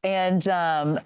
And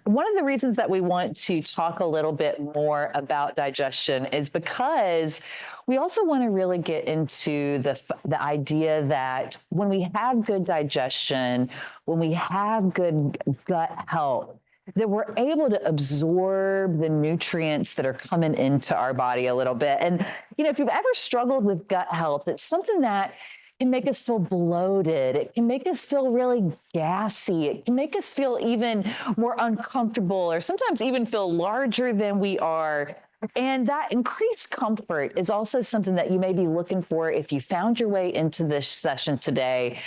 one of the reasons that we want to talk a little bit more about digestion is because we also want to really get into the idea that when we have good digestion, when we have good gut health, that we're able to absorb the nutrients that are coming into our body a little bit. And, if you've ever struggled with gut health, it's something that can make us feel bloated. It can make us feel really gassy. It can make us feel even more uncomfortable or sometimes even feel larger than we are. And that increased comfort is also something that you may be looking for if you found your way into this session today.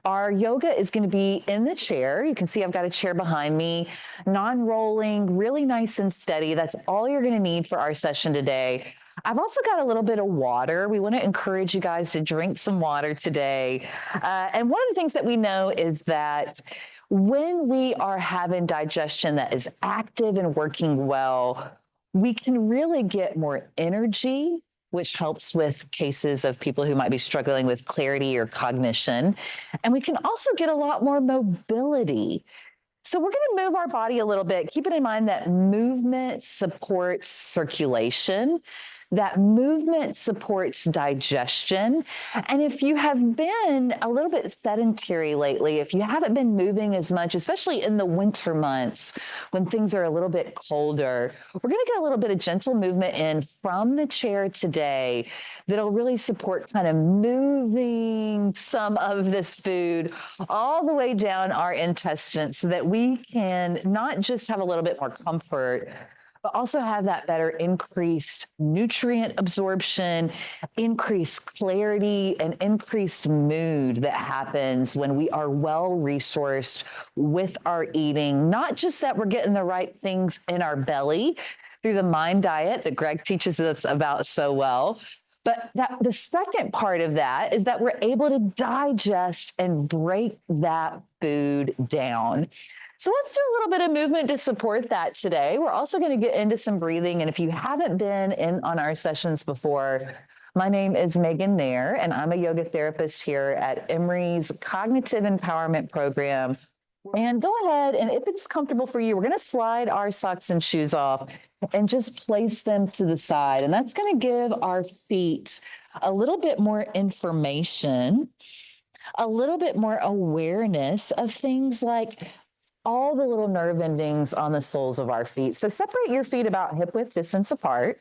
Our yoga is going to be in the chair. You can see I've got a chair behind me, non-rolling, really nice and steady. That's all you're going to need for our session today. I've also got a little bit of water. We want to encourage you guys to drink some water today. And one of the things that we know is that when we are having digestion that is active and working well, we can really get more energy, which helps with cases of people who might be struggling with clarity or cognition. And we can also get a lot more mobility. So we're going to move our body a little bit, keeping in mind that movement supports circulation. That movement supports digestion. And if you have been a little bit sedentary lately, if you haven't been moving as much, especially in the winter months when things are a little bit colder, we're going to get a little bit of gentle movement in from the chair today that'll really support kind of moving some of this food all the way down our intestines so that we can not just have a little bit more comfort, but also have that better increased nutrient absorption, increased clarity, and increased mood that happens when we are well-resourced with our eating. Not just that we're getting the right things in our belly through the mind diet that Greg teaches us about so well, but that the second part of that is that we're able to digest and break that food down. So let's do a little bit of movement to support that today. We're also going to get into some breathing. And if you haven't been in on our sessions before, my name is Megan Nare, and I'm a yoga therapist here at Emory's Cognitive Empowerment Program. And go ahead, and if it's comfortable for you, we're going to slide our socks and shoes off and just place them to the side. And that's going to give our feet a little bit more information, a little bit more awareness of things like all the little nerve endings on the soles of our feet. So separate your feet about hip width distance apart.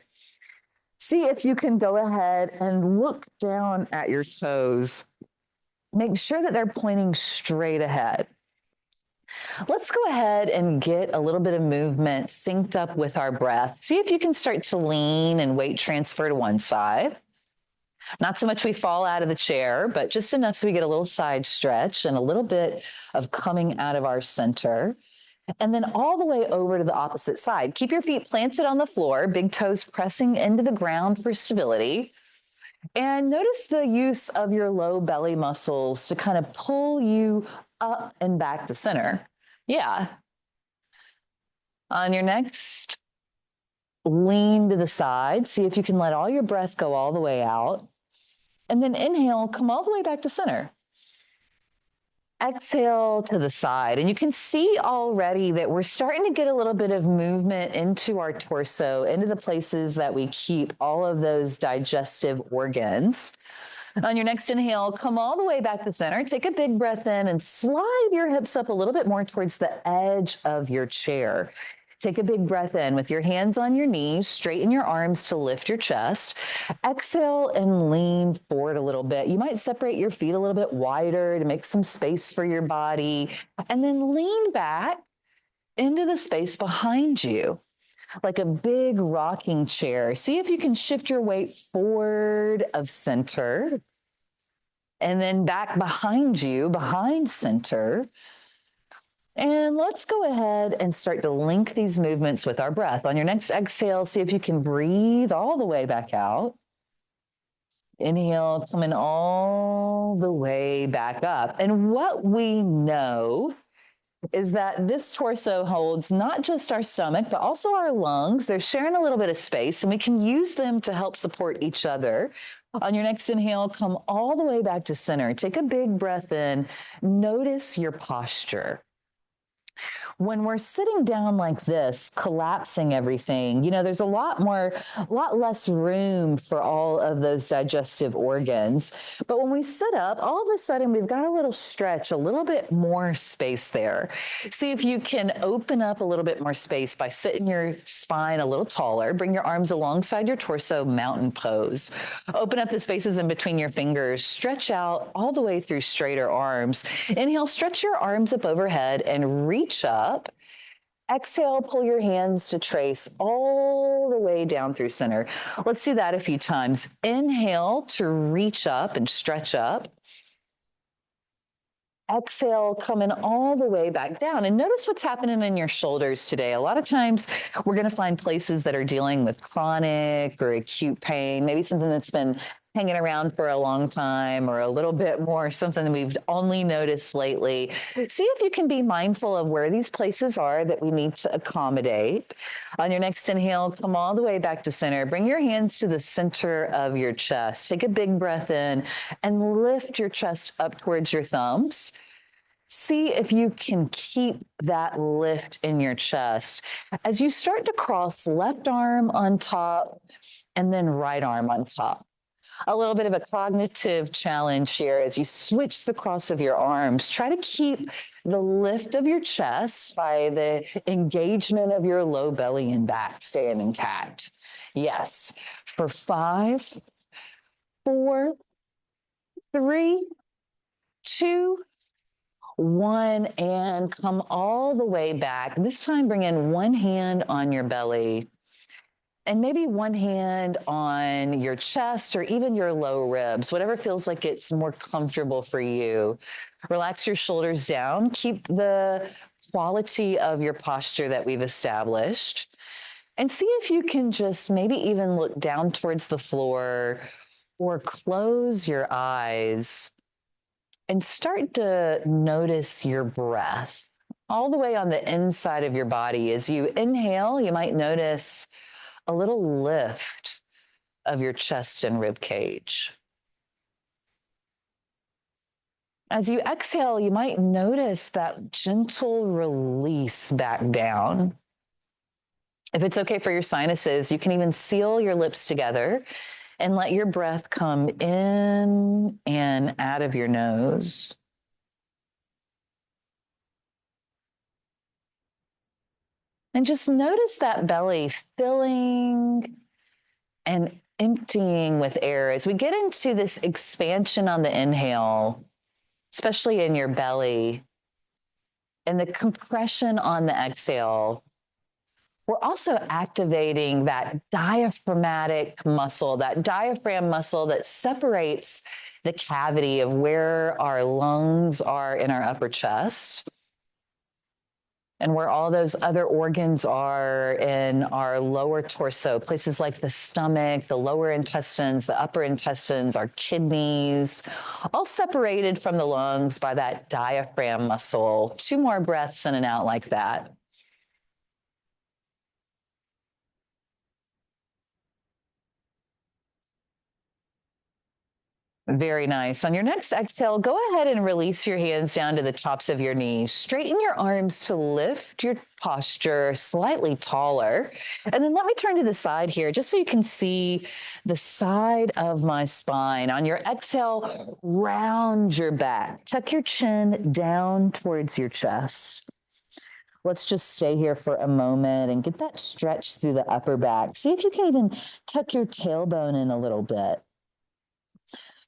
See if you can go ahead and look down at your toes. Make sure that they're pointing straight ahead. Let's go ahead and get a little bit of movement synced up with our breath. See if you can start to lean and weight transfer to one side. Not so much we fall out of the chair, but just enough so we get a little side stretch and a little bit of coming out of our center. And then all the way over to the opposite side. Keep your feet planted on the floor, big toes pressing into the ground for stability. And notice the use of your low belly muscles to kind of pull you up and back to center. Yeah. On your next, lean to the side. See if you can let all your breath go all the way out. And then inhale, come all the way back to center. Exhale to the side. And you can see already that we're starting to get a little bit of movement into our torso, into the places that we keep all of those digestive organs. On your next inhale, come all the way back to center. Take a big breath in and slide your hips up a little bit more towards the edge of your chair. Take a big breath in with your hands on your knees, straighten your arms to lift your chest. Exhale and lean forward a little bit. You might separate your feet a little bit wider to make some space for your body, and then lean back into the space behind you, like a big rocking chair. See if you can shift your weight forward of center, and then back behind you, behind center. And let's go ahead and start to link these movements with our breath. On your next exhale, see if you can breathe all the way back out. Inhale, coming all the way back up. And what we know is that this torso holds not just our stomach, but also our lungs. They're sharing a little bit of space, and we can use them to help support each other. On your next inhale, come all the way back to center. Take a big breath in. Notice your posture. When we're sitting down like this, collapsing everything, there's a lot less room for all of those digestive organs. But when we sit up, all of a sudden we've got a little stretch, a little bit more space there. See if you can open up a little bit more space by sitting your spine a little taller. Bring your arms alongside your torso, mountain pose. Open up the spaces in between your fingers. Stretch out all the way through straighter arms. Inhale, stretch your arms up overhead and reach up. Exhale, pull your hands to trace all the way down through center. Let's do that a few times. Inhale to reach up and stretch up. Exhale, coming all the way back down. And notice what's happening in your shoulders today. A lot of times we're going to find places that are dealing with chronic or acute pain, maybe something that's been hanging around for a long time, or a little bit more something that we've only noticed lately. See if you can be mindful of where these places are that we need to accommodate. On your next inhale, come all the way back to center. Bring your hands to the center of your chest. Take a big breath in and lift your chest up towards your thumbs. See if you can keep that lift in your chest. As you start to cross left arm on top and then right arm on top. A little bit of a cognitive challenge here as you switch the cross of your arms. Try to keep the lift of your chest by the engagement of your low belly and back staying intact. Yes, for 5, 4, 3, 2, 1, and come all the way back. This time bring in one hand on your belly. And maybe one hand on your chest or even your low ribs, whatever feels like it's more comfortable for you. Relax your shoulders down. Keep the quality of your posture that we've established. And see if you can just maybe even look down towards the floor or close your eyes and start to notice your breath all the way on the inside of your body. As you inhale, you might notice a little lift of your chest and rib cage. As you exhale, you might notice that gentle release back down. If it's okay for your sinuses, you can even seal your lips together and let your breath come in and out of your nose. And just notice that belly filling and emptying with air. As we get into this expansion on the inhale, especially in your belly, and the compression on the exhale, we're also activating that diaphragmatic muscle, that diaphragm muscle that separates the cavity of where our lungs are in our upper chest and where all those other organs are in our lower torso, places like the stomach, the lower intestines, the upper intestines, our kidneys, all separated from the lungs by that diaphragm muscle. 2 more breaths in and out like that. Very nice. On your next exhale, go ahead and release your hands down to the tops of your knees. Straighten your arms to lift your posture slightly taller. And then let me turn to the side here just so you can see the side of my spine. On your exhale, round your back. Tuck your chin down towards your chest. Let's just stay here for a moment and get that stretch through the upper back. See if you can even tuck your tailbone in a little bit.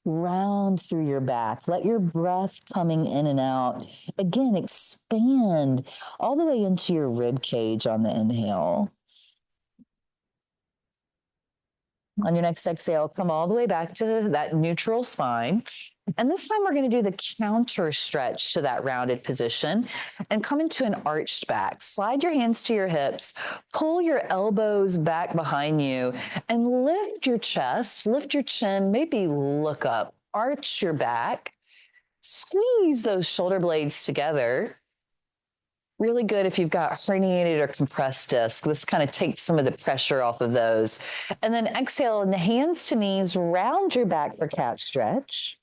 Round through your back. Let your breath coming in and out. Again, expand all the way into your rib cage on the inhale. On your next exhale, come all the way back to that neutral spine. And this time we're going to do the counter stretch to that rounded position and come into an arched back. Slide your hands to your hips, pull your elbows back behind you, and lift your chest, lift your chin, maybe look up, arch your back, squeeze those shoulder blades together. Really good if you've got herniated or compressed disc. This kind of takes some of the pressure off of those. And then exhale, and the hands to knees, round your back for cat stretch.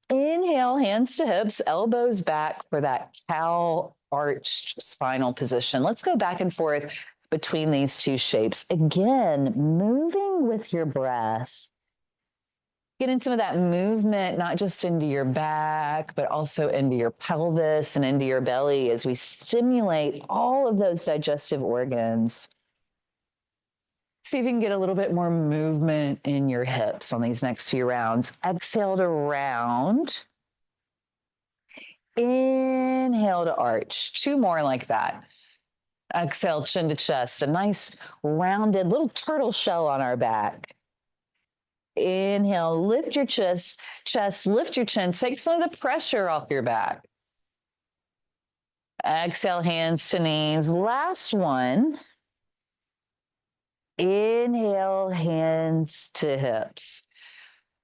Inhale, hands to hips, elbows back for that cow arched spinal position. Let's go back and forth between these two shapes. Again, moving with your breath. Getting some of that movement, not just into your back, but also into your pelvis and into your belly as we stimulate all of those digestive organs. See if you can get a little bit more movement in your hips on these next few rounds. Exhale to round. Inhale to arch. 2 more like that. Exhale, chin to chest. A nice rounded little turtle shell on our back. Inhale, lift your chest, lift your chin. Take some of the pressure off your back. Exhale, hands to knees. Last one. Inhale, hands to hips.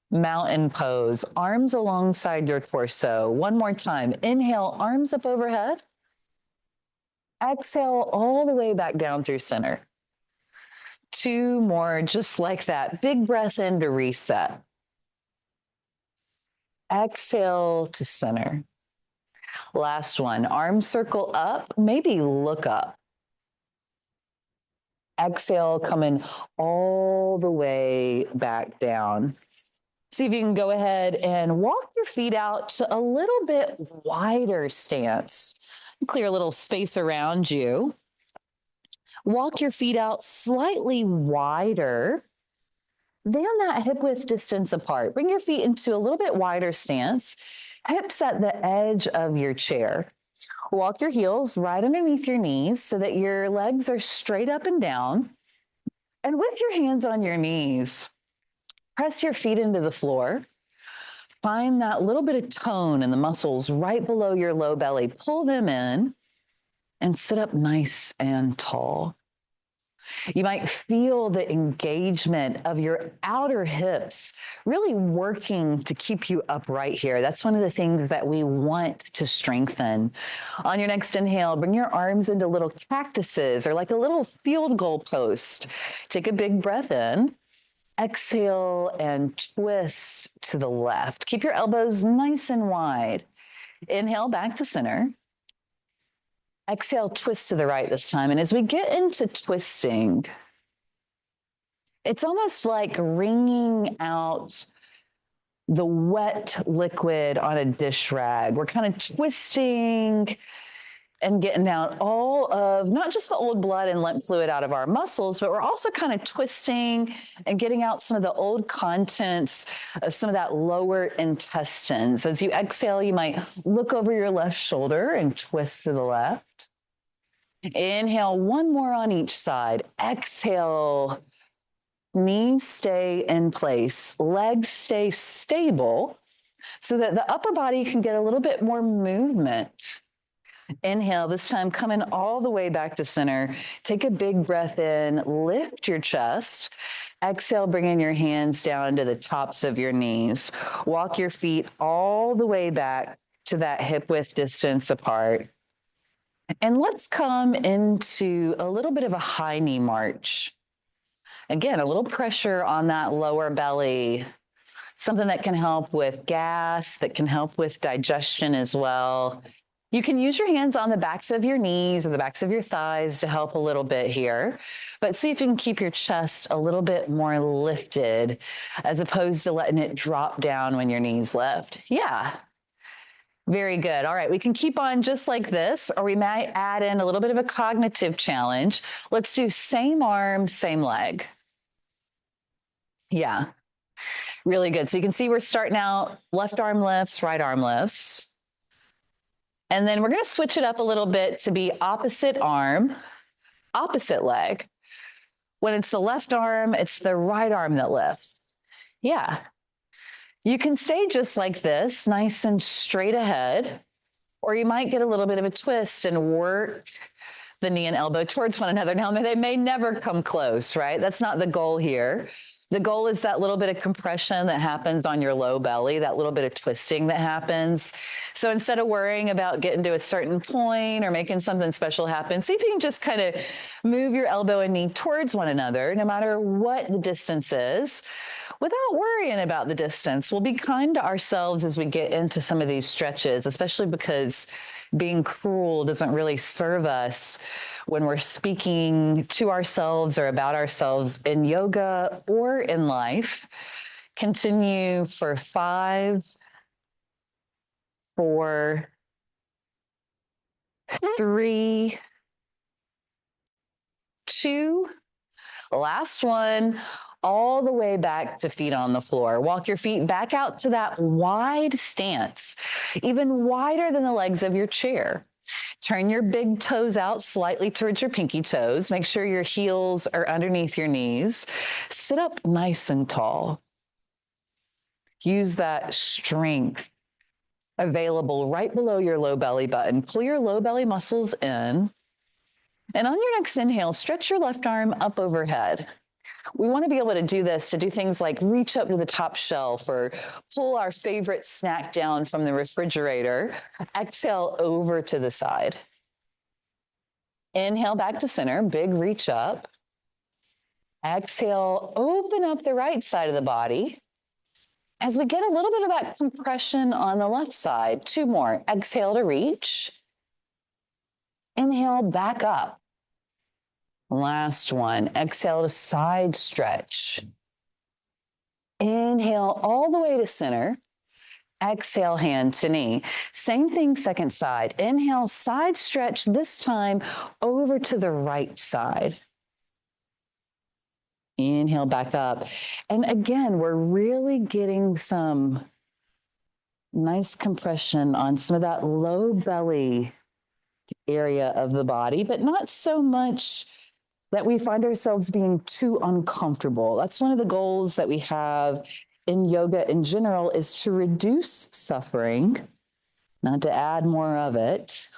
Mountain pose, arms alongside your torso. One more time. Inhale, arms up overhead. Exhale all the way back down through center. 2 more, just like that. Big breath in to reset. Exhale to center. Last one, arm circle up, maybe look up. Exhale, coming all the way back down. See if you can go ahead and walk your feet out to a little bit wider stance. Clear a little space around you. Walk your feet out slightly wider than that hip width distance apart. Bring your feet into a little bit wider stance. Hips at the edge of your chair. Walk your heels right underneath your knees so that your legs are straight up and down. And with your hands on your knees, press your feet into the floor. Find that little bit of tone in the muscles right below your low belly. Pull them in and sit up nice and tall. You might feel the engagement of your outer hips really working to keep you upright here. That's one of the things that we want to strengthen. On your next inhale, bring your arms into little cactuses or like a little field goal post. Take a big breath in. Exhale and twist to the left. Keep your elbows nice and wide. Inhale back to center. Exhale, twist to the right this time. And as we get into twisting, it's almost like wringing out the wet liquid on a dish rag. We're kind of twisting and getting out all of not just the old blood and lymph fluid out of our muscles, but we're also kind of twisting and getting out some of the old contents of some of that lower intestines. As you exhale, you might look over your left shoulder and twist to the left. Inhale, 1 more on each side. Exhale, knees stay in place, legs stay stable so that the upper body can get a little bit more movement. Inhale, this time coming all the way back to center. Take a big breath in, lift your chest. Exhale, bringing your hands down to the tops of your knees. Walk your feet all the way back to that hip width distance apart. And let's come into a little bit of a high knee march. Again, a little pressure on that lower belly. Something that can help with gas, that can help with digestion as well. You can use your hands on the backs of your knees or the backs of your thighs to help a little bit here, but see if you can keep your chest a little bit more lifted as opposed to letting it drop down when your knees lift. Yeah, very good. All right, we can keep on just like this, or we might add in a little bit of a cognitive challenge. Let's do same arm, same leg. Yeah, really good. So you can see we're starting out left arm lifts, right arm lifts. And then we're going to switch it up a little bit to be opposite arm, opposite leg. When it's the left arm, it's the right arm that lifts. Yeah. You can stay just like this, nice and straight ahead, or you might get a little bit of a twist and work the knee and elbow towards one another. Now, they may never come close, right? That's not the goal here. The goal is that little bit of compression that happens on your low belly, that little bit of twisting that happens. So instead of worrying about getting to a certain point or making something special happen, see if you can just kind of move your elbow and knee towards one another, no matter what the distance is. without worrying about the distance. We'll be kind to ourselves as we get into some of these stretches, especially because being cruel doesn't really serve us when we're speaking to ourselves or about ourselves in yoga or in life. Continue for 5, 4, 3, 2, last one, all the way back to feet on the floor. Walk your feet back out to that wide stance, even wider than the legs of your chair. Turn your big toes out slightly towards your pinky toes. Make sure your heels are underneath your knees. Sit up nice and tall. Use that strength available right below your low belly button. Pull your low belly muscles in. And on your next inhale, stretch your left arm up overhead. We want to be able to do this, to do things like reach up to the top shelf or pull our favorite snack down from the refrigerator. Exhale over to the side. Inhale back to center, big reach up. Exhale, open up the right side of the body. As we get a little bit of that compression on the left side, 2 more. Exhale to reach. Inhale back up. Last one. Exhale to side stretch. Inhale all the way to center. Exhale, hand to knee. Same thing, second side. Inhale, side stretch, this time over to the right side. Inhale back up. And again, we're really getting some nice compression on some of that low belly area of the body, but not so much that we find ourselves being too uncomfortable. That's one of the goals that we have in yoga in general, is to reduce suffering, not to add more of it.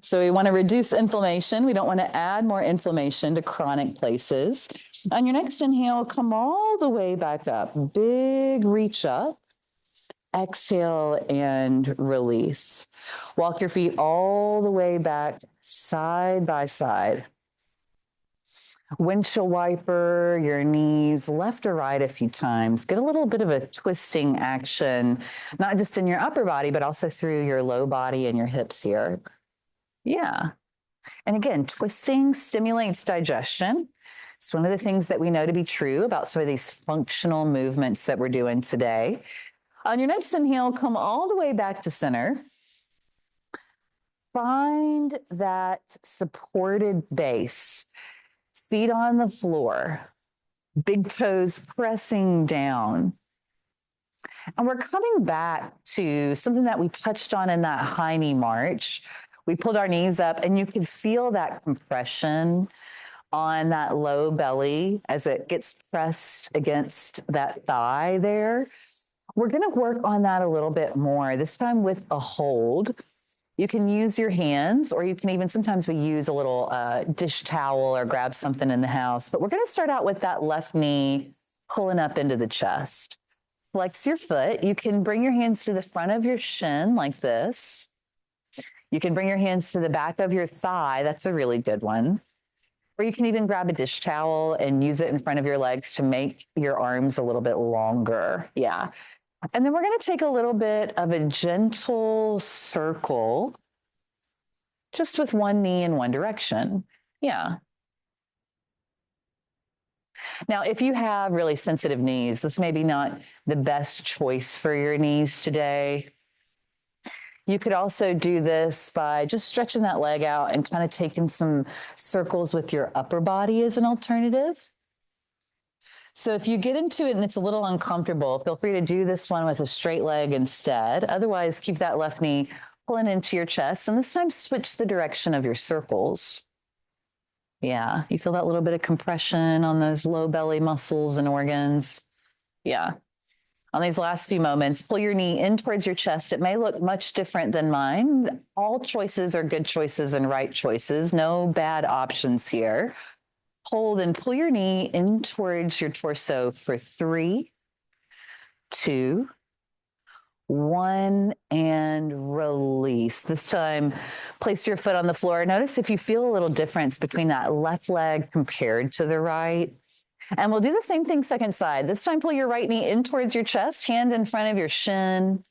So we want to reduce inflammation. We don't want to add more inflammation to chronic places. On your next inhale, come all the way back up. Big reach up. Exhale and release. Walk your feet all the way back, side by side. Windshield wiper your knees left or right a few times. Get a little bit of a twisting action, not just in your upper body, but also through your low body and your hips here. Yeah. And again, twisting stimulates digestion. It's one of the things that we know to be true about some of these functional movements that we're doing today. On your next inhale, come all the way back to center. Find that supported base. Feet on the floor, big toes pressing down. And we're coming back to something that we touched on in that high knee march. We pulled our knees up and you can feel that compression on that low belly as it gets pressed against that thigh there. We're going to work on that a little bit more, this time with a hold. You can use your hands, or you can even, sometimes we use a little dish towel or grab something in the house. But we're going to start out with that left knee pulling up into the chest. Flex your foot. You can bring your hands to the front of your shin like this. You can bring your hands to the back of your thigh. That's a really good one. Or you can even grab a dish towel and use it in front of your legs to make your arms a little bit longer. Yeah. And then we're going to take a little bit of a gentle circle, just with one knee in one direction. Yeah. Now, if you have really sensitive knees, this may be not the best choice for your knees today. You could also do this by just stretching that leg out and kind of taking some circles with your upper body as an alternative. So if you get into it and it's a little uncomfortable, feel free to do this one with a straight leg instead. Otherwise, keep that left knee pulling into your chest. And this time, switch the direction of your circles. Yeah, you feel that little bit of compression on those low belly muscles and organs. Yeah. On these last few moments, pull your knee in towards your chest. It may look much different than mine. All choices are good choices and right choices. No bad options here. Hold and pull your knee in towards your torso for 3, 2, 1, and release. This time, place your foot on the floor. Notice if you feel a little difference between that left leg compared to the right. And we'll do the same thing second side. This time, pull your right knee in towards your chest, hand in front of your shin,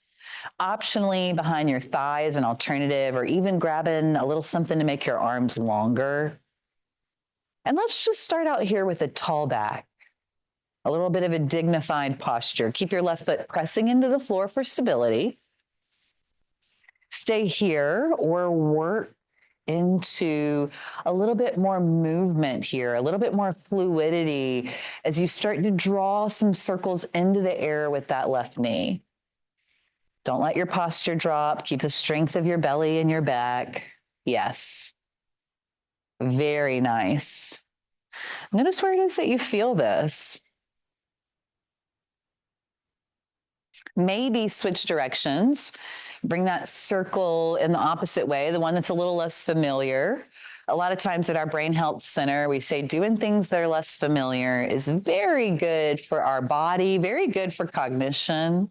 optionally behind your thigh as an alternative, or even grabbing a little something to make your arms longer. And let's just start out here with a tall back, a little bit of a dignified posture. Keep your left foot pressing into the floor for stability. Stay here or work into a little bit more movement here, a little bit more fluidity as you start to draw some circles into the air with that left knee. Don't let your posture drop. Keep the strength of your belly and your back. Yes. Very nice. Notice where it is that you feel this. Maybe switch directions. Bring that circle in the opposite way, the one that's a little less familiar. A lot of times at our Brain Health Center, we say doing things that are less familiar is very good for our body, very good for cognition.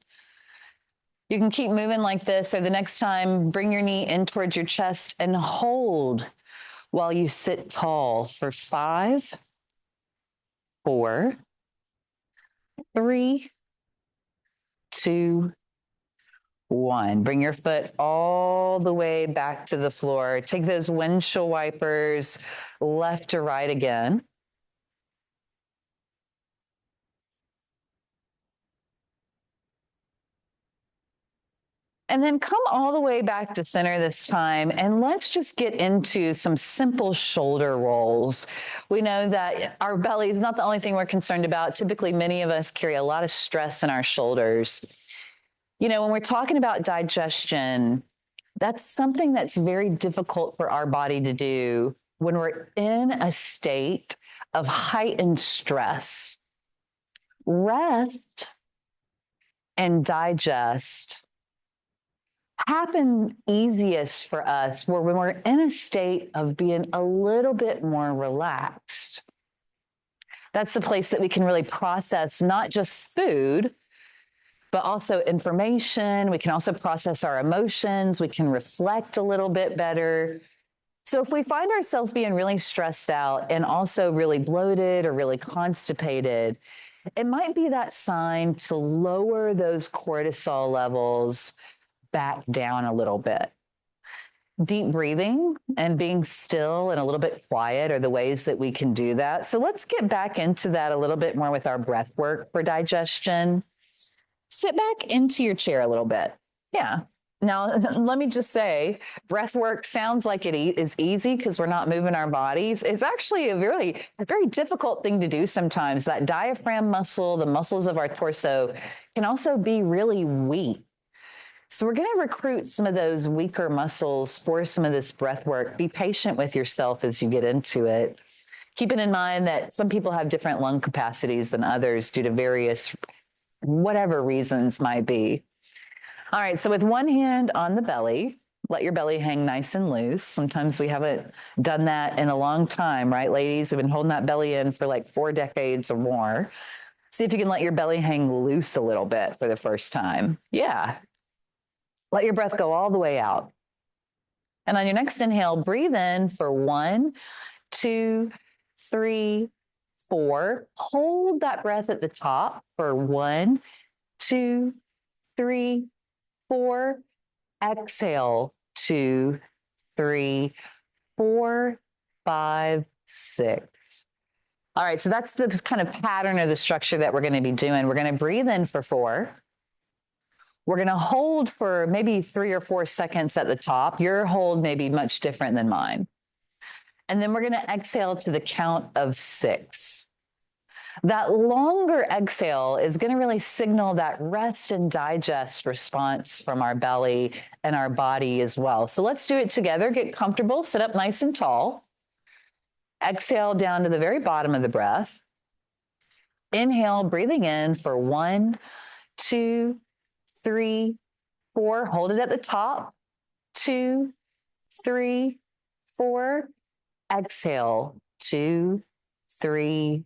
You can keep moving like this, or the next time, bring your knee in towards your chest and hold while you sit tall for 5, 4, 3, 2, 1. Bring your foot all the way back to the floor. Take those windshield wipers left to right again. And then come all the way back to center this time, and let's just get into some simple shoulder rolls. We know that our belly is not the only thing we're concerned about. Typically, many of us carry a lot of stress in our shoulders. You know, when we're talking about digestion, that's something that's very difficult for our body to do when we're in a state of heightened stress. Rest and digest happen easiest for us when we're in a state of being a little bit more relaxed. That's the place that we can really process not just food, but also information. We can also process our emotions. We can reflect a little bit better. So if we find ourselves being really stressed out and also really bloated or really constipated, it might be that sign to lower those cortisol levels back down a little bit. Deep breathing and being still and a little bit quiet are the ways that we can do that. So let's get back into that a little bit more with our breath work for digestion. Sit back into your chair a little bit. Yeah. Now, let me just say, breath work sounds like it is easy because we're not moving our bodies. It's actually a very difficult thing to do sometimes. That diaphragm muscle, the muscles of our torso, can also be really weak. So we're going to recruit some of those weaker muscles for some of this breath work. Be patient with yourself as you get into it. Keeping in mind that some people have different lung capacities than others due to various whatever reasons might be. All right, so with one hand on the belly, let your belly hang nice and loose. Sometimes we haven't done that in a long time, right, ladies? We've been holding that belly in for like 4 decades or more. See if you can let your belly hang loose a little bit for the first time. Yeah. Let your breath go all the way out. And on your next inhale, breathe in for 1, 2, 3, 4. Hold that breath at the top for 1, 2, 3, 4. Exhale, 2, 3, 4, 5, 6. All right, so that's the kind of pattern of the structure that we're going to be doing. We're going to breathe in for 4. We're going to hold for maybe 3 or 4 seconds at the top. Your hold may be much different than mine. And then we're going to exhale to the count of 6. That longer exhale is going to really signal that rest and digest response from our belly and our body as well. So let's do it together. Get comfortable, sit up nice and tall. Exhale down to the very bottom of the breath. Inhale, breathing in for 1, 2, 3, 4. Hold it at the top. 2, 3, 4. Exhale. 2, 3,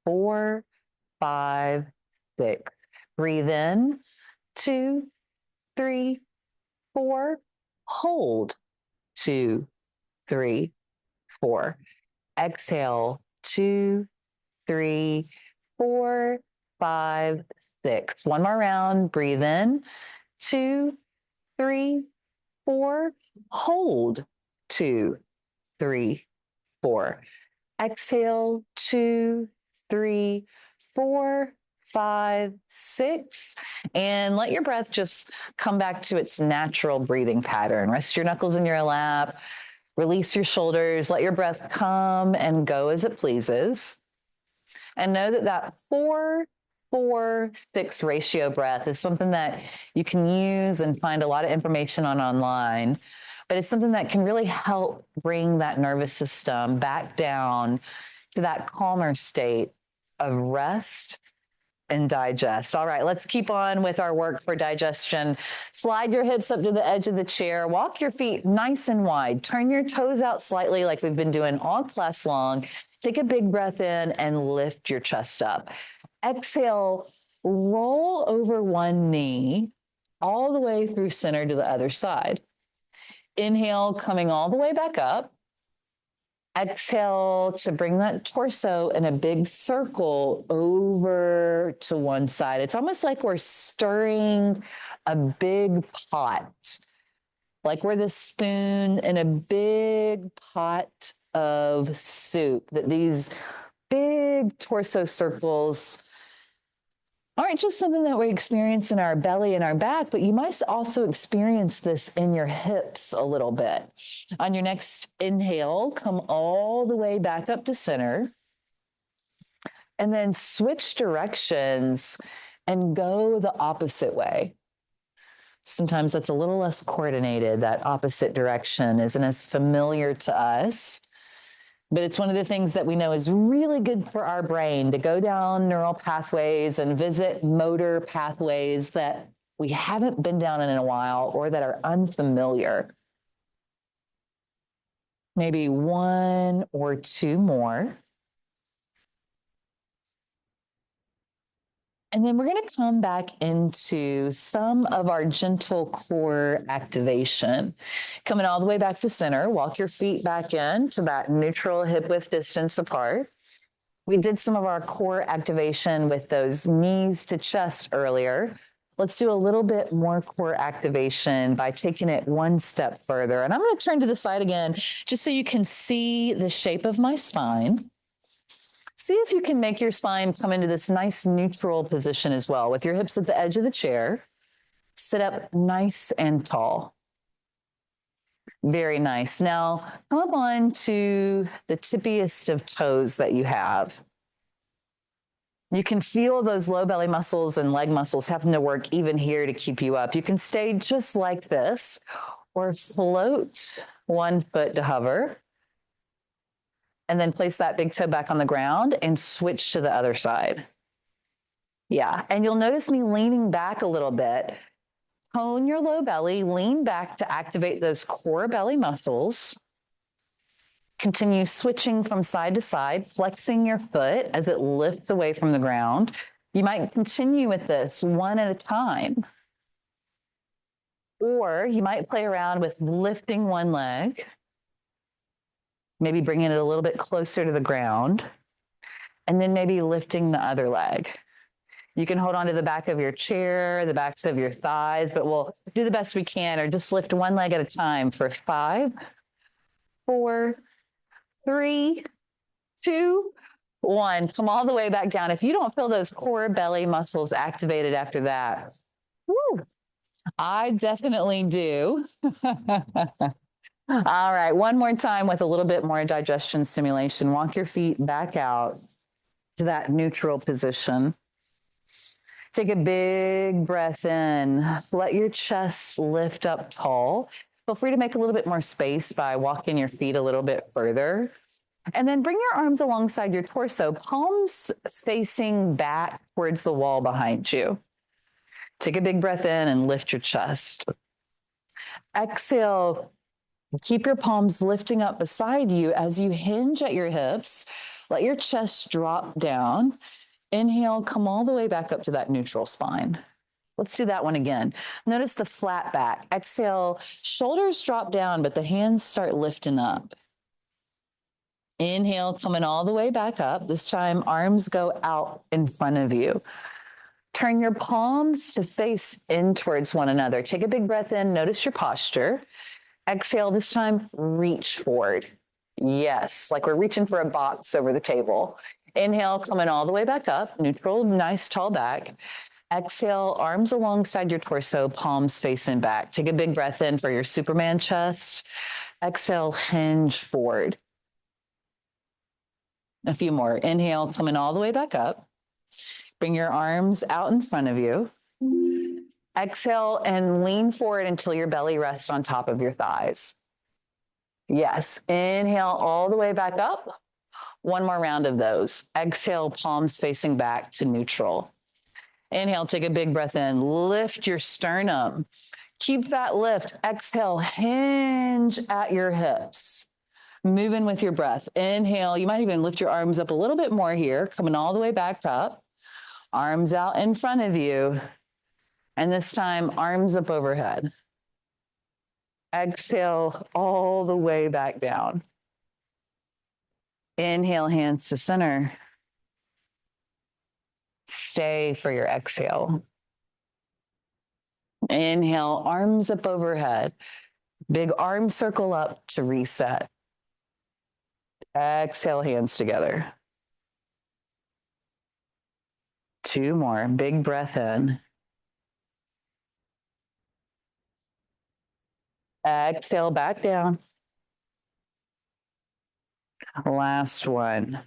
4, 5, 6. Breathe in. 2, 3, 4. Hold. 2, 3, 4. Exhale. 2, 3, 4, 5, 6. One more round. Breathe in. 2, 3, 4. Hold. 2, 3, 4. Exhale. 2, 3, 4, 5, 6. And let your breath just come back to its natural breathing pattern. Rest your knuckles in your lap. Release your shoulders. Let your breath come and go as it pleases. And know that that 4, 4, 6 ratio breath is something that you can use and find a lot of information on online. But it's something that can really help bring that nervous system back down to that calmer state of rest and digest. All right, let's keep on with our work for digestion. Slide your hips up to the edge of the chair. Walk your feet nice and wide. Turn your toes out slightly like we've been doing all class long. Take a big breath in and lift your chest up. Exhale, roll over one knee all the way through center to the other side. Inhale, coming all the way back up. Exhale to bring that torso in a big circle over to one side. It's almost like we're stirring a big pot, like we're the spoon in a big pot of soup, that these big torso circles aren't just something that we experience in our belly and our back, but you might also experience this in your hips a little bit. On your next inhale, come all the way back up to center, and then switch directions and go the opposite way. Sometimes that's a little less coordinated. That opposite direction isn't as familiar to us. But it's one of the things that we know is really good for our brain, to go down neural pathways and visit motor pathways that we haven't been down in a while or that are unfamiliar. Maybe 1 or 2 more. And then we're going to come back into some of our gentle core activation. Coming all the way back to center, walk your feet back in to that neutral hip width distance apart. We did some of our core activation with those knees to chest earlier. Let's do a little bit more core activation by taking it one step further. And I'm going to turn to the side again, just so you can see the shape of my spine. See if you can make your spine come into this nice neutral position as well, with your hips at the edge of the chair. Sit up nice and tall. Very nice. Now, come up on to the tippiest of toes that you have. You can feel those low belly muscles and leg muscles having to work even here to keep you up. You can stay just like this, or float one foot to hover. And then place that big toe back on the ground and switch to the other side. Yeah, and you'll notice me leaning back a little bit. Tone your low belly, lean back to activate those core belly muscles. Continue switching from side to side, flexing your foot as it lifts away from the ground. You might continue with this one at a time. Or you might play around with lifting one leg, maybe bringing it a little bit closer to the ground, and then maybe lifting the other leg. You can hold on to the back of your chair, the backs of your thighs, but we'll do the best we can, or just lift one leg at a time for 5, 4, 3, 2, 1. Come all the way back down. If you don't feel those core belly muscles activated after that, woo, I definitely do. All right, one more time with a little bit more digestion stimulation. Walk your feet back out to that neutral position. Take a big breath in. Let your chest lift up tall. Feel free to make a little bit more space by walking your feet a little bit further. And then bring your arms alongside your torso, palms facing back towards the wall behind you. Take a big breath in and lift your chest. Exhale. Keep your palms lifting up beside you as you hinge at your hips. Let your chest drop down. Inhale, come all the way back up to that neutral spine. Let's do that one again. Notice the flat back. Exhale, shoulders drop down, but the hands start lifting up. Inhale, coming all the way back up. This time, arms go out in front of you. Turn your palms to face in towards one another. Take a big breath in. Notice your posture. Exhale, this time, reach forward. Yes, like we're reaching for a box over the table. Inhale, coming all the way back up. Neutral, nice, tall back. Exhale, arms alongside your torso, palms facing back. Take a big breath in for your Superman chest. Exhale, hinge forward. A few more. Inhale, coming all the way back up. Bring your arms out in front of you. Exhale and lean forward until your belly rests on top of your thighs. Yes. Inhale all the way back up. One more round of those. Exhale, palms facing back to neutral. Inhale, take a big breath in. Lift your sternum. Keep that lift. Exhale, hinge at your hips. Moving with your breath. Inhale, you might even lift your arms up a little bit more here, coming all the way back up. Arms out in front of you. And this time, arms up overhead. Exhale all the way back down. Inhale, hands to center. Stay for your exhale. Inhale, arms up overhead. Big arm circle up to reset. Exhale, hands together. Two more. Big breath in. Exhale, back down. Last one.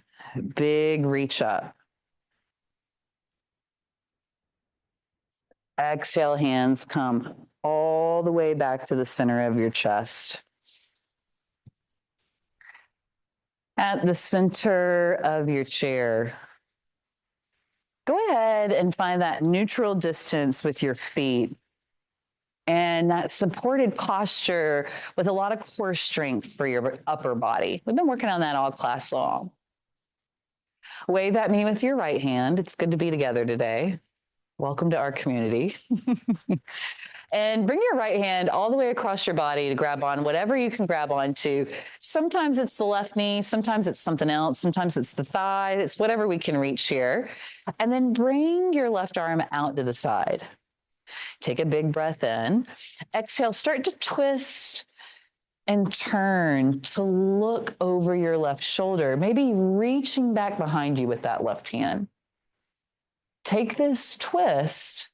Big reach up. Exhale, hands come all the way back to the center of your chest. At the center of your chair, go ahead and find that neutral distance with your feet and that supported posture with a lot of core strength for your upper body. We've been working on that all class long. Wave at me with your right hand. It's good to be together today. Welcome to our community. And bring your right hand all the way across your body to grab on whatever you can grab onto. Sometimes it's the left knee, sometimes it's something else, sometimes it's the thigh, it's whatever we can reach here. And then bring your left arm out to the side. Take a big breath in. Exhale, start to twist and turn to look over your left shoulder, maybe reaching back behind you with that left hand. Take this twist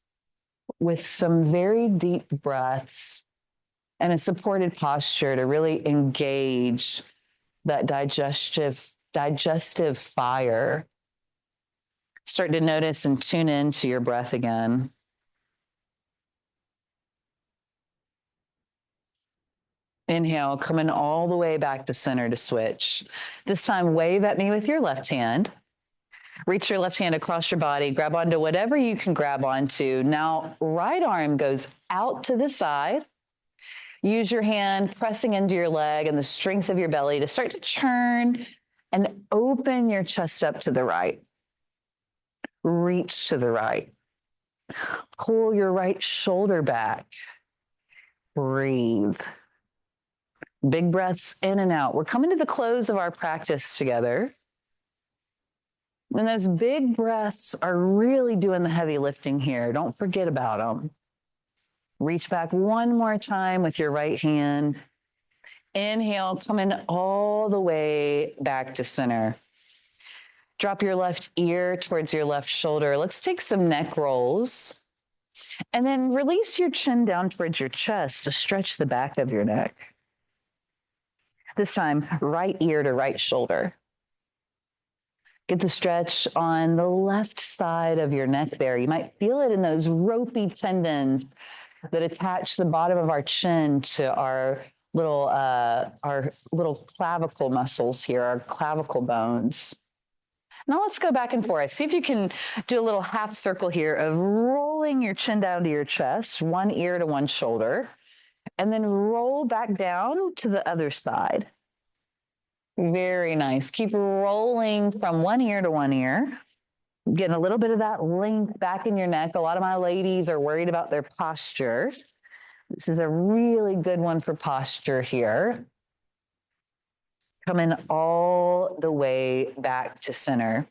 with some very deep breaths and a supported posture to really engage that digestive fire. Start to notice and tune into your breath again. Inhale, coming all the way back to center to switch. This time, wave at me with your left hand. Reach your left hand across your body, grab onto whatever you can grab onto. Now, right arm goes out to the side. Use your hand pressing into your leg and the strength of your belly to start to turn and open your chest up to the right. Reach to the right. Pull your right shoulder back. Breathe. Big breaths in and out. We're coming to the close of our practice together. And those big breaths are really doing the heavy lifting here. Don't forget about them. Reach back one more time with your right hand. Inhale, coming all the way back to center. Drop your left ear towards your left shoulder. Let's take some neck rolls. And then release your chin down towards your chest to stretch the back of your neck. This time, right ear to right shoulder. Get the stretch on the left side of your neck there. You might feel it in those ropey tendons that attach the bottom of our chin to our little clavicle muscles here, our clavicle bones. Now let's go back and forth. See if you can do a little half circle here of rolling your chin down to your chest, one ear to one shoulder, and then roll back down to the other side. Very nice. Keep rolling from one ear to one ear. Getting a little bit of that length back in your neck. A lot of my ladies are worried about their posture. This is a really good one for posture here. Coming all the way back to center.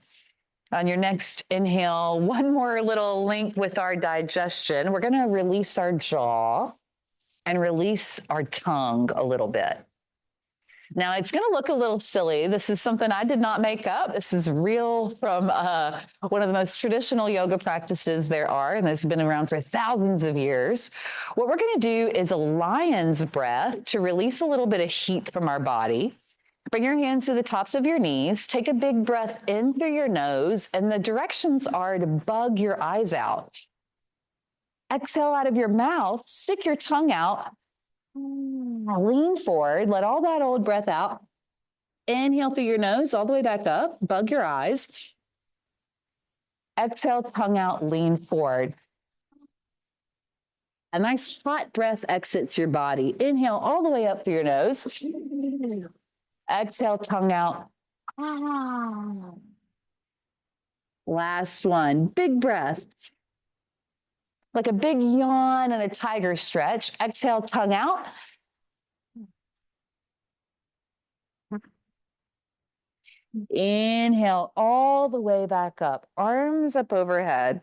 On your next inhale, one more little link with our digestion. We're going to release our jaw and release our tongue a little bit. Now, it's going to look a little silly. This is something I did not make up. This is real from one of the most traditional yoga practices there are, and this has been around for thousands of years. What we're going to do is a lion's breath to release a little bit of heat from our body. Bring your hands to the tops of your knees. Take a big breath in through your nose, and the directions are to bug your eyes out. Exhale out of your mouth, stick your tongue out, lean forward, let all that old breath out. Inhale through your nose all the way back up, bug your eyes. Exhale, tongue out, lean forward. A nice hot breath exits your body. Inhale all the way up through your nose. Exhale, tongue out. Last one, big breath. Like a big yawn and a tiger stretch. Exhale, tongue out. Inhale all the way back up, arms up overhead.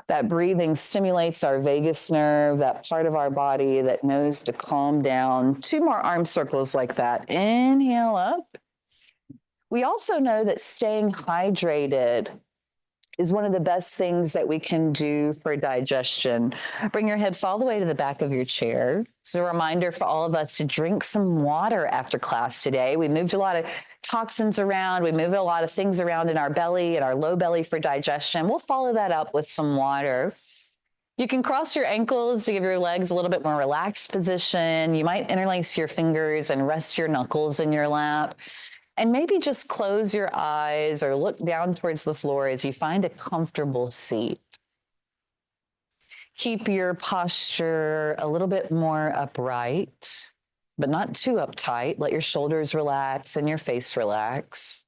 That breathing stimulates our vagus nerve, that part of our body that knows to calm down. 2 more arm circles like that. Inhale up. We also know that staying hydrated is one of the best things that we can do for digestion. Bring your hips all the way to the back of your chair. It's a reminder for all of us to drink some water after class today. We moved a lot of toxins around. We moved a lot of things around in our belly and our low belly for digestion. We'll follow that up with some water. You can cross your ankles to give your legs a little bit more relaxed position. You might interlace your fingers and rest your knuckles in your lap. And maybe just close your eyes or look down towards the floor as you find a comfortable seat. Keep your posture a little bit more upright, but not too uptight. Let your shoulders relax and your face relax.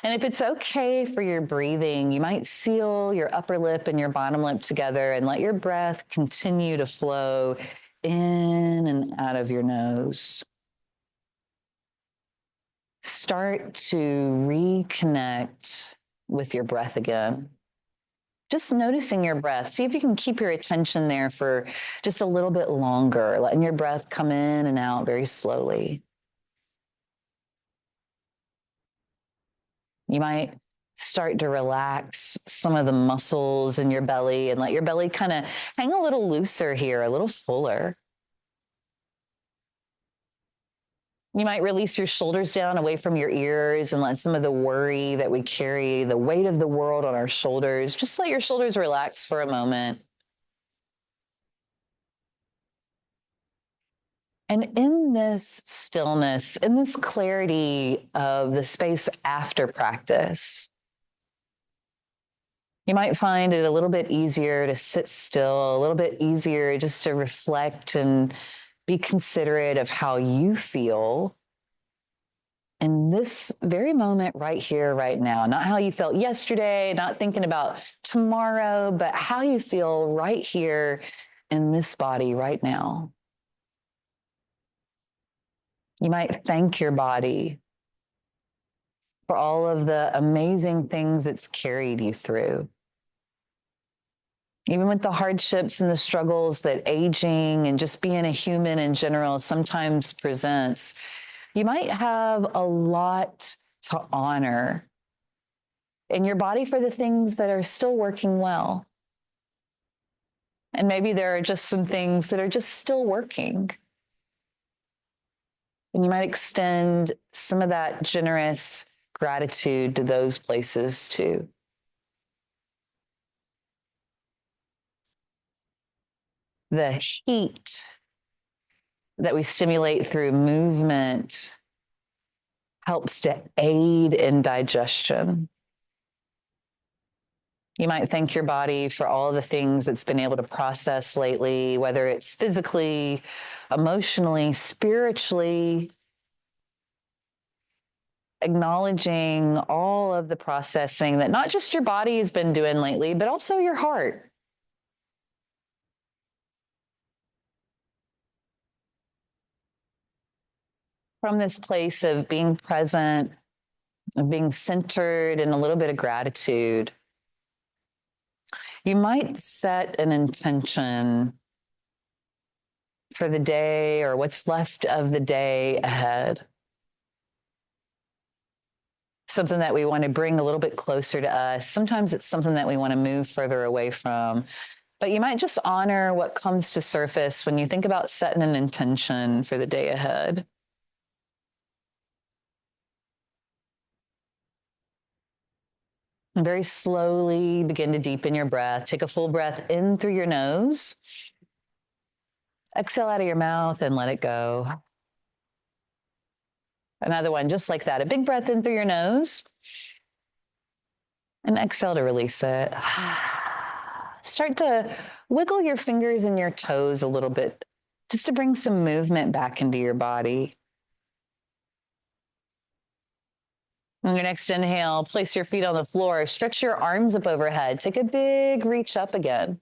And if it's okay for your breathing, you might seal your upper lip and your bottom lip together and let your breath continue to flow in and out of your nose. Start to reconnect with your breath again. Just noticing your breath. See if you can keep your attention there for just a little bit longer, letting your breath come in and out very slowly. You might start to relax some of the muscles in your belly and let your belly kind of hang a little looser here, a little fuller. You might release your shoulders down away from your ears and let some of the worry that we carry, the weight of the world on our shoulders, just let your shoulders relax for a moment. And in this stillness, in this clarity of the space after practice, you might find it a little bit easier to sit still, a little bit easier just to reflect and be considerate of how you feel in this very moment right here, right now. Not how you felt yesterday, not thinking about tomorrow, but how you feel right here in this body right now. You might thank your body for all of the amazing things it's carried you through. Even with the hardships and the struggles that aging and just being a human in general sometimes presents, you might have a lot to honor in your body for the things that are still working well. And maybe there are just some things that are just still working. And you might extend some of that generous gratitude to those places too. The heat that we stimulate through movement helps to aid in digestion. You might thank your body for all the things it's been able to process lately, whether it's physically, emotionally, spiritually, acknowledging all of the processing that not just your body has been doing lately, but also your heart. from this place of being present, of being centered, and a little bit of gratitude, you might set an intention for the day or what's left of the day ahead. Something that we want to bring a little bit closer to us. Sometimes it's something that we want to move further away from. But you might just honor what comes to surface when you think about setting an intention for the day ahead. And very slowly begin to deepen your breath. Take a full breath in through your nose. Exhale out of your mouth and let it go. Another one, just like that. A big breath in through your nose. And exhale to release it. Start to wiggle your fingers and your toes a little bit, just to bring some movement back into your body. On your next inhale, place your feet on the floor. Stretch your arms up overhead. Take a big reach up again.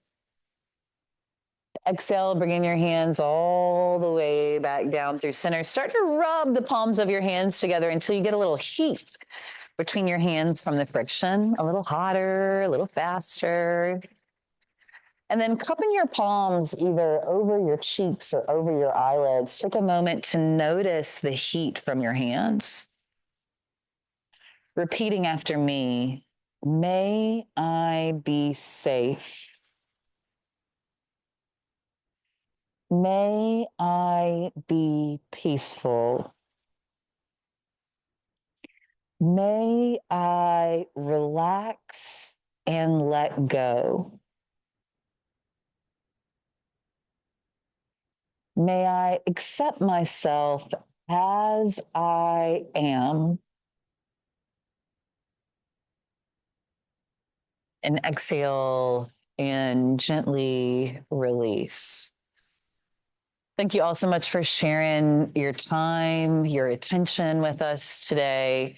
Exhale, bringing your hands all the way back down through center. Start to rub the palms of your hands together until you get a little heat between your hands from the friction, a little hotter, a little faster. And then cupping your palms either over your cheeks or over your eyelids. Take a moment to notice the heat from your hands. Repeating after me, may I be safe. May I be peaceful. May I relax and let go. May I accept myself as I am. And exhale and gently release. Thank you all so much for sharing your time, your attention with us today.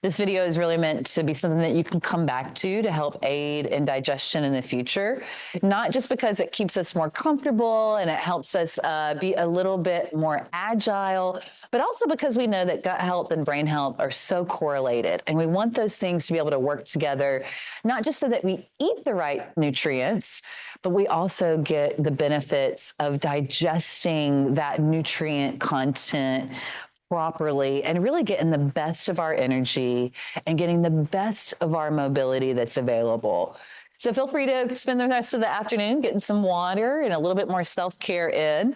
This video is really meant to be something that you can come back to help aid in digestion in the future, not just because it keeps us more comfortable and it helps us be a little bit more agile, but also because we know that gut health and brain health are so correlated. And we want those things to be able to work together, not just so that we eat the right nutrients, but we also get the benefits of digesting that nutrient content properly and really getting the best of our energy and getting the best of our mobility that's available. So feel free to spend the rest of the afternoon getting some water and a little bit more self-care in.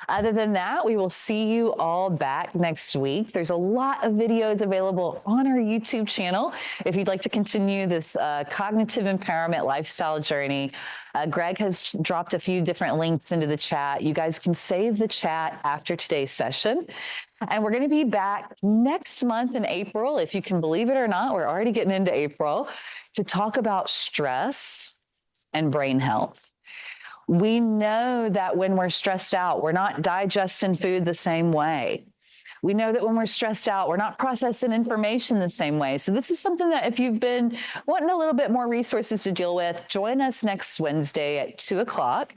Other than that, we will see you all back next week. There's a lot of videos available on our YouTube channel if you'd like to continue this cognitive empowerment lifestyle journey. Greg has dropped a few different links into the chat. You guys can save the chat after today's session. And we're going to be back next month in April, if you can believe it or not. We're already getting into April, to talk about stress and brain health. We know that when we're stressed out, we're not digesting food the same way. We know that when we're stressed out, we're not processing information the same way. So this is something that if you've been wanting a little bit more resources to deal with, join us next Wednesday at 2 o'clock